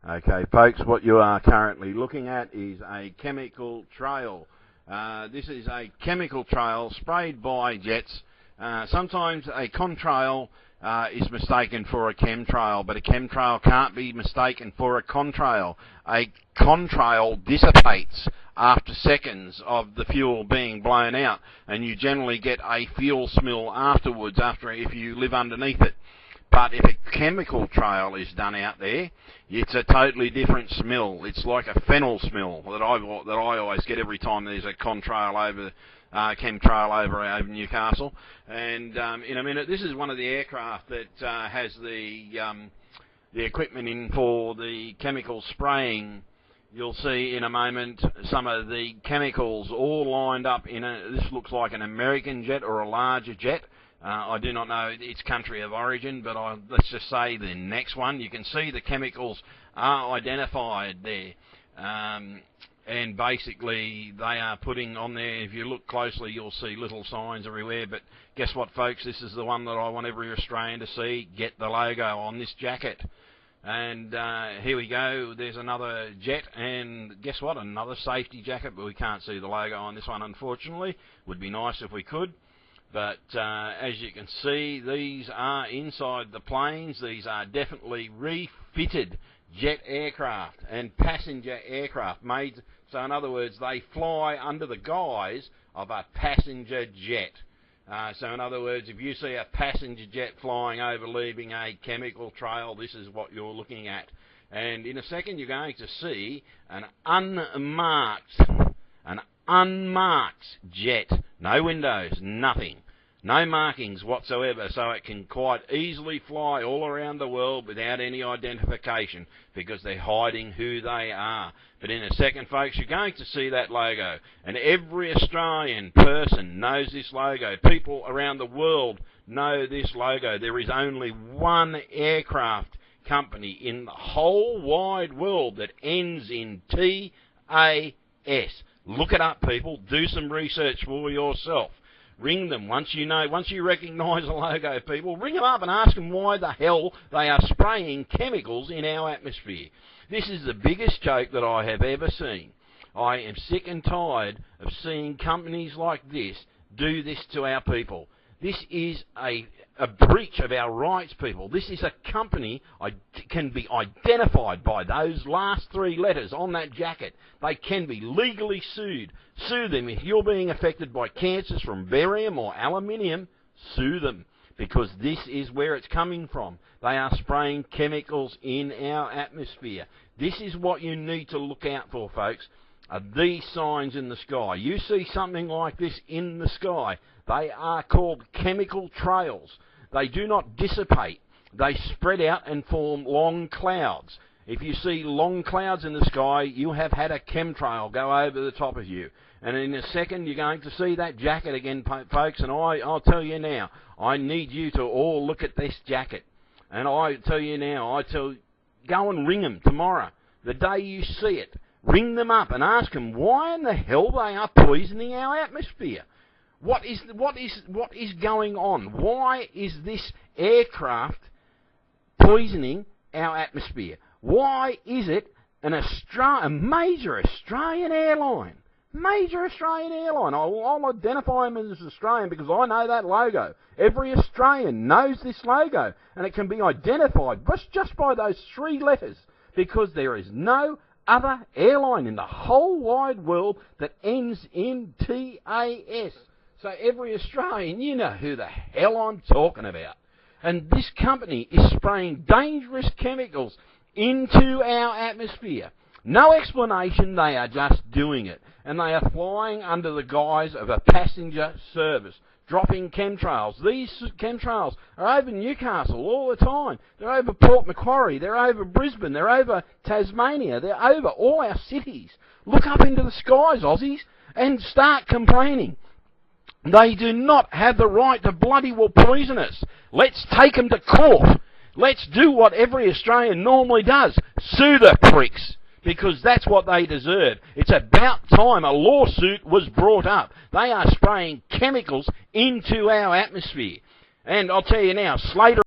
Okay, folks, what you are currently looking at is a chemical trail. This is a chemical trail sprayed by jets. Sometimes a contrail is mistaken for a chemtrail, but a chemtrail can't be mistaken for a contrail. A contrail dissipates after seconds of the fuel being blown out, and you generally get a fuel smell afterwards if you live underneath it. But if a chemical trail is done out there, it's a totally different smell. It's like a fennel smell that I always get every time there's a chemtrail over Newcastle. And in a minute, this is one of the aircraft that has the equipment in for the chemical spraying. You'll see in a moment some of the chemicals all lined up in this looks like an American jet or a larger jet. I do not know its country of origin, but let's just say the next one. You can see the chemicals are identified there. And basically they are putting on there, if you look closely, you'll see little signs everywhere. But guess what, folks? This is the one that I want every Australian to see. Get the logo on this jacket. And here we go. There's another jet, and guess what? Another safety jacket, but we can't see the logo on this one, unfortunately. Would be nice if we could. But as you can see, these are inside the planes. These are definitely refitted jet aircraft and passenger aircraft made. So in other words, they fly under the guise of a passenger jet. So in other words, if you see a passenger jet flying over leaving a chemical trail, this is what you're looking at. And in a second, you're going to see an unmarked jet. No windows, nothing. No markings whatsoever, so it can quite easily fly all around the world without any identification because they're hiding who they are. But in a second, folks, you're going to see that logo. And every Australian person knows this logo. People around the world know this logo. There is only one aircraft company in the whole wide world that ends in TAS. Look it up, people. Do some research for yourself. Ring them once you recognise the logo, people. Ring them up and ask them why the hell they are spraying chemicals in our atmosphere. This is the biggest joke that I have ever seen. I am sick and tired of seeing companies like this do this to our people. This is a breach of our rights, people. This is a company can be identified by those last three letters on that jacket. They can be legally sued. Sue them if you're being affected by cancers from barium or aluminium. Sue them, because this is where it's coming from. They are spraying chemicals in our atmosphere. This is what you need to look out for, folks. Are these signs in the sky. You see something like this in the sky, they are called chemical trails. They do not dissipate. They spread out and form long clouds. If you see long clouds in the sky, you have had a chemtrail go over the top of you. And in a second, you're going to see that jacket again, folks. And I'll tell you now, I need you to all look at this jacket. And I tell you now, go and ring them tomorrow, the day you see it. Ring them up and ask them why in the hell they are poisoning our atmosphere. What is going on? Why is this aircraft poisoning our atmosphere? Why is it a major Australian airline? Major Australian airline. I'll identify them as Australian because I know that logo. Every Australian knows this logo, and it can be identified just by those three letters, because there is no other airline in the whole wide world that ends in TAS. So every Australian, you know who the hell I'm talking about. And this company is spraying dangerous chemicals into our atmosphere. No explanation, they are just doing it. And they are flying under the guise of a passenger service, dropping chemtrails. These chemtrails are over Newcastle all the time. They're over Port Macquarie. They're over Brisbane. They're over Tasmania. They're over all our cities. Look up into the skies, Aussies, and start complaining. They do not have the right to bloody well poison us. Let's take them to court. Let's do what every Australian normally does. Sue the pricks, because that's what they deserve. It's about time a lawsuit was brought up. They are spraying chemicals into our atmosphere. And I'll tell you now, Slater